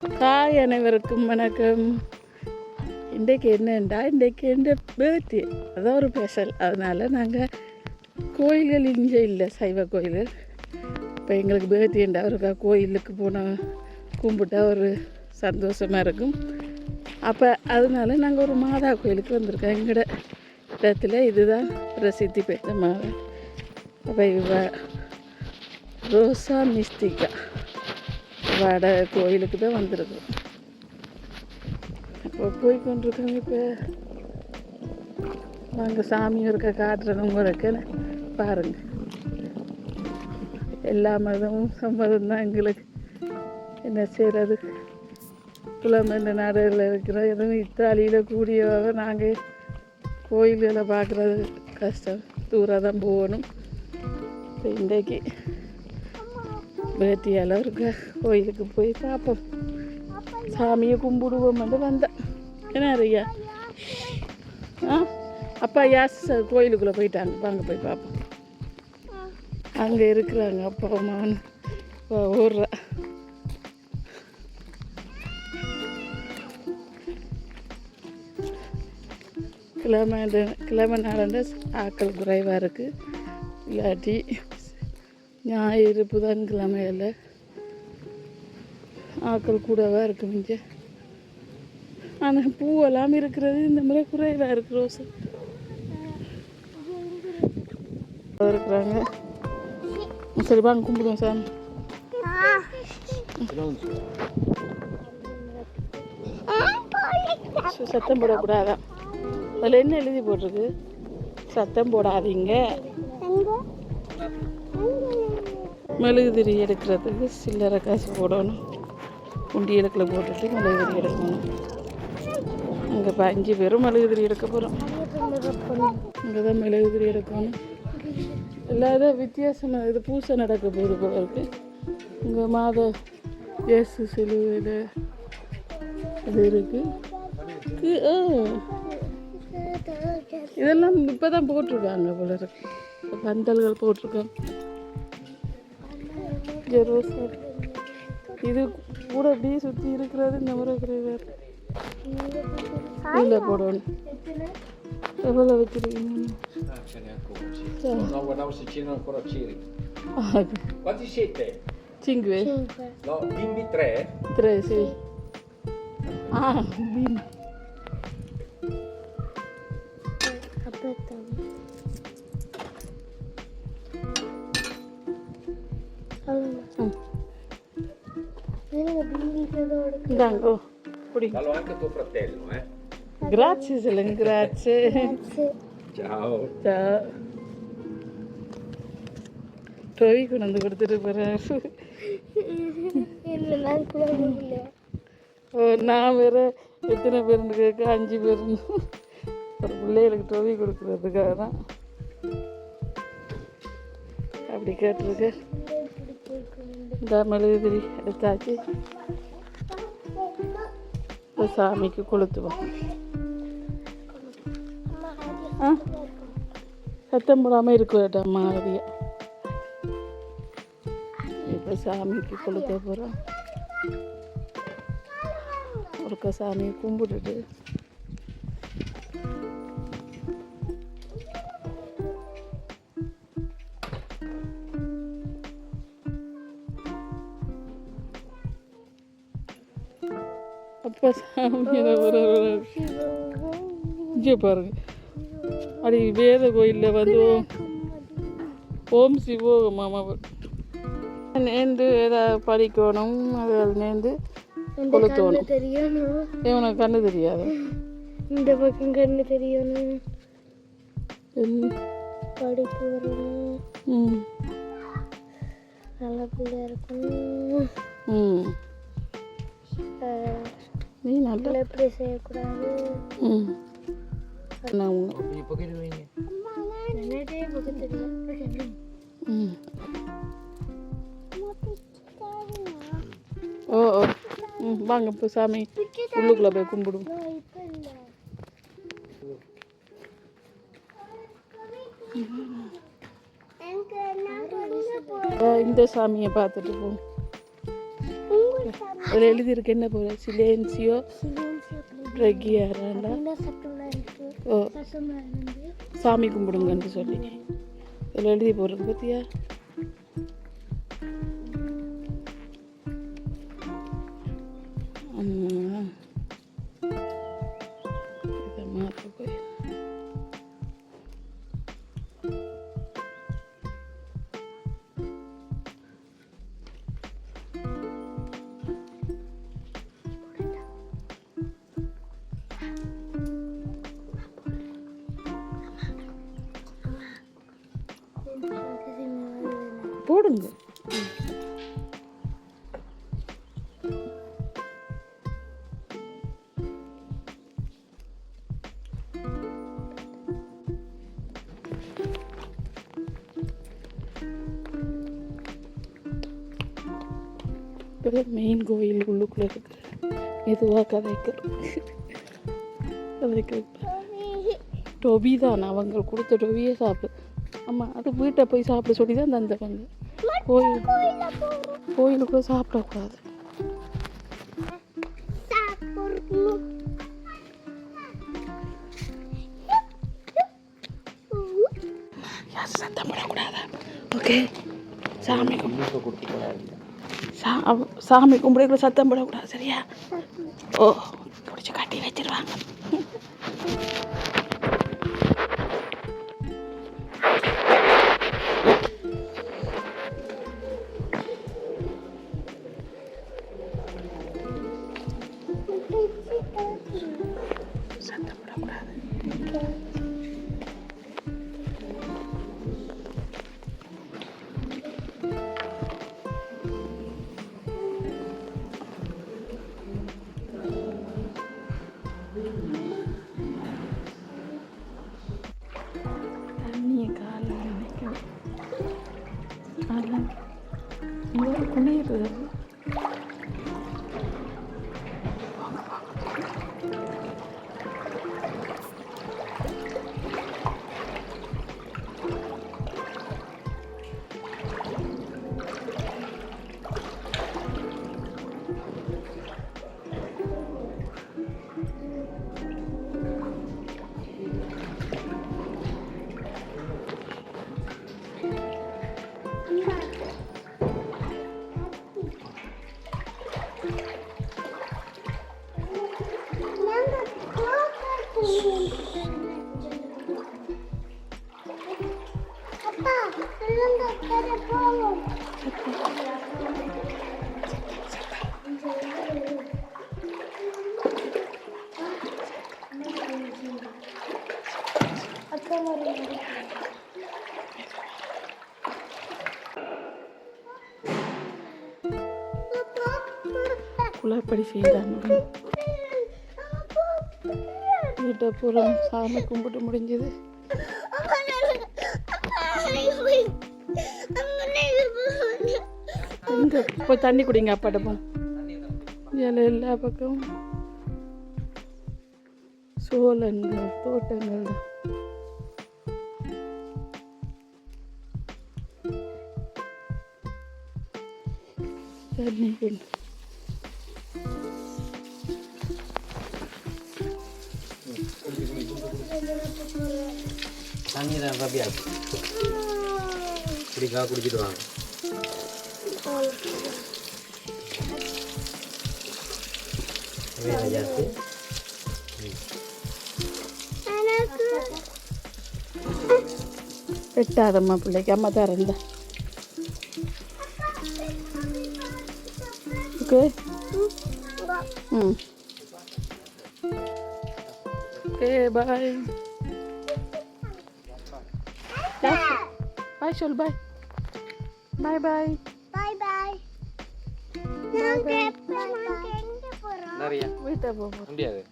Hi அனைவருக்கும் வணக்கம். இன்றைக்கு என்னென்றா இன்றைக்கு என் பர்த்டே, அதான் ஒரு ஸ்பெஷல். அதனால் நாங்கள் கோயில்கள் இங்கே இல்லை, சைவ கோயில்கள். இப்போ எங்களுக்கு பர்த்டேண்டா ஒரு கோயிலுக்கு போனால் கும்பிட்டா ஒரு சந்தோஷமாக இருக்கும். அப்போ அதனால நாங்கள் ஒரு மாதா கோயிலுக்கு வந்திருக்கோம். எங்களோட இடத்துல இதுதான் பிரசித்தி பெற்ற மாதா. அப்போ இவ ரோசா மிஸ்டிகா வட கோயிலுக்கு தான் வந்திருக்கோம். இப்போ போய் கொண்டிருக்கோங்க. இப்போ நாங்கள் சாமி இருக்க காட்டுறவங்க இருக்க பாருங்க. எல்லா மதமும் சம்மதம் தான் எங்களுக்கு. என்ன செய்கிறது, புலம்பெயர்ந்த நாடுகளில் இருக்கிற எதுவும் இத்தாலியில் கூடியவாக நாங்கள் கோயில்களை பார்க்குறது கஷ்டம், தூரம் தான் போகணும். இப்போ இன்றைக்கு பேட்டியால் இருக்க கோயிலுக்கு போய் பார்ப்போம், சாமியை கும்பிடுவோம் வந்து வந்தேன். என்ன ஐயா அப்பா யாஸ் கோயிலுக்குள்ளே போயிட்டாங்க, வாங்க போய் பார்ப்போம். அங்கே இருக்கிறாங்க அப்பா அம்மான்னு ஓடுற. கிழமை நாளண்ட ஆக்கள் குறைவாக இருக்குது. இல்லாட்டி ஞாயிறு புதன்கிழமையில் ஆக்கள் கூடவா இருக்கும் இங்கே. ஆனால் பூவெல்லாம் இருக்கிறது இந்த மாதிரி குறைவாக இருக்கு. ரோஸு இருக்கிறாங்க. சரி வாங்க கும்பிடுவோம் சாமி. சத்தம் போடக்கூடாதான். அதில் என்ன எழுதி போட்டிருக்கு? சத்தம் போடாதீங்க. மெழுகுதிரி எடுக்கிறதுக்கு சில்லறை காசு போடணும். குண்டி எடுக்கல போட்டுட்டு மெழுகுதிரி எடுக்கணும். அங்கே இப்போ 5 பேரும் மெழுகுதிரி எடுக்க போகிறோம். இங்கே தான் மெழுகுதிரி எடுக்கணும். எல்லாரும் வித்தியாசமாக இது பூசை நடக்க போகுது போல இருக்கு. இங்கே மாத இயேசு சிலுவையில் இது இருக்குது. இதெல்லாம் இப்போ தான் போட்டிருக்காங்க போல இருக்கு. பந்தல்கள் போட்டிருக்கோம். இது கூட அப்படியே சுற்றி இருக்கிறது இந்த முறை குறைவார். இதில் போடணும். எவ்வளோ வச்சுருக்கீங்க? Quanti siete? 5. No, bimbi 3? 3, sì. Bimbi. Aspetta. Dango, Fallo anche a tuo fratello, eh? Grazie Selene, grazie. Ciao. Ciao. Trovi con un guardare per நான் வேறு எத்தனை பேருன்னு கேட்க 5 பேருன்னு ஒரு பிள்ளைகளுக்கு டோவி கொடுக்குறதுக்காக தான் அப்படி கேட்டிருக்க. இந்த மெழுகுதிரி எடுத்தாச்சு. சாமிக்கு கொளுத்துவோம். சத்தம் போடாமல் இருக்க மாதிரியா. இப்போ சாமிக்கு கொளுத்த போகிறோம். ஒருக்க சாமியை கும்பிட்டுட்டு அப்போ சாமியை இங்கே பாருங்க. அப்படி வேத கோயிலில் வந்து ஓம் சிவோகம் மாமா நேர்ந்து ஏதாவது படிக்கணும். அது நேர்ந்து கொளுத்தணும். உனக்கு கண்ணு தெரியாது? இந்த பக்கம் கண்ணு தெரியணும், படிப்பு வரணும், நல்ல பிள்ளை இருக்கணும், நீ நல்ல எப்படி செய்யக்கூடாது. என்னதே பக்கம் தெரியும். ஓ ஓ வாங்க இப்போ சாமி உள்ளுக்குள்ளே போய் கும்பிடுவோம். இந்த சாமியை பார்த்துட்டு போவோம். அதில் எழுதியிருக்கு என்ன போகிற சிலேன்சியோ ரெகியாராண்டா ஓ சாமி கும்பிடுங்கன்னு சொல்லி இதில் எழுதி போடுறது பார்த்தியா இதை மாற்ற போய் போடுங்க இப்போ மெயின் கோயில் உள்ளுக்குள்ளே இருக்கு மெதுவாக கதைக்கிறேன் டொபி தான் அவங்க கொடுத்த டொபியே சாப்பிடு ஆமாம் அது வீட்டை போய் சாப்பிட சொல்லி தான் தந்தவங்க கோயிலுக்குள்ளே சாப்பிடக்கூடாது சத்தம் போடக்கூடாதா ஓகே சாமி சாமி கும்பிடுக்குள்ள சத்தம் போடக்கூடாது சரியா ஓ பிடிச்சி கட்டி வச்சிருவாங்க சத்தம் போடக்கூடாது தண்ணியை காலில் நினைக்கும் அதெல்லாம் குளிர்றது குழப்படி செய்தாங்க வீட்டை பூரா சாமி கும்பிட்டு முடிஞ்சது இங்கே போய் தண்ணி குடிங்க அப்பாட்ட போ இதில் எல்லா பக்கமும் சோளங்கள் தோட்டங்கள் தான் தண்ணி குடி தண்ணி தான் ரபியா குடிக்கா குடிச்சிட்டு வாங்க ஜாஸ்தி வெட்டாதம்மா பிள்ளைக்கு அம்மா தரேன் ஓகே ம் ஓகே பாய் பாய் சொல் பாய் பாய் பாய் பாய் பாய் நாங்க எப்ப நாங்க எங்க போறோம் நிறைய வீட்டை போக முடியாது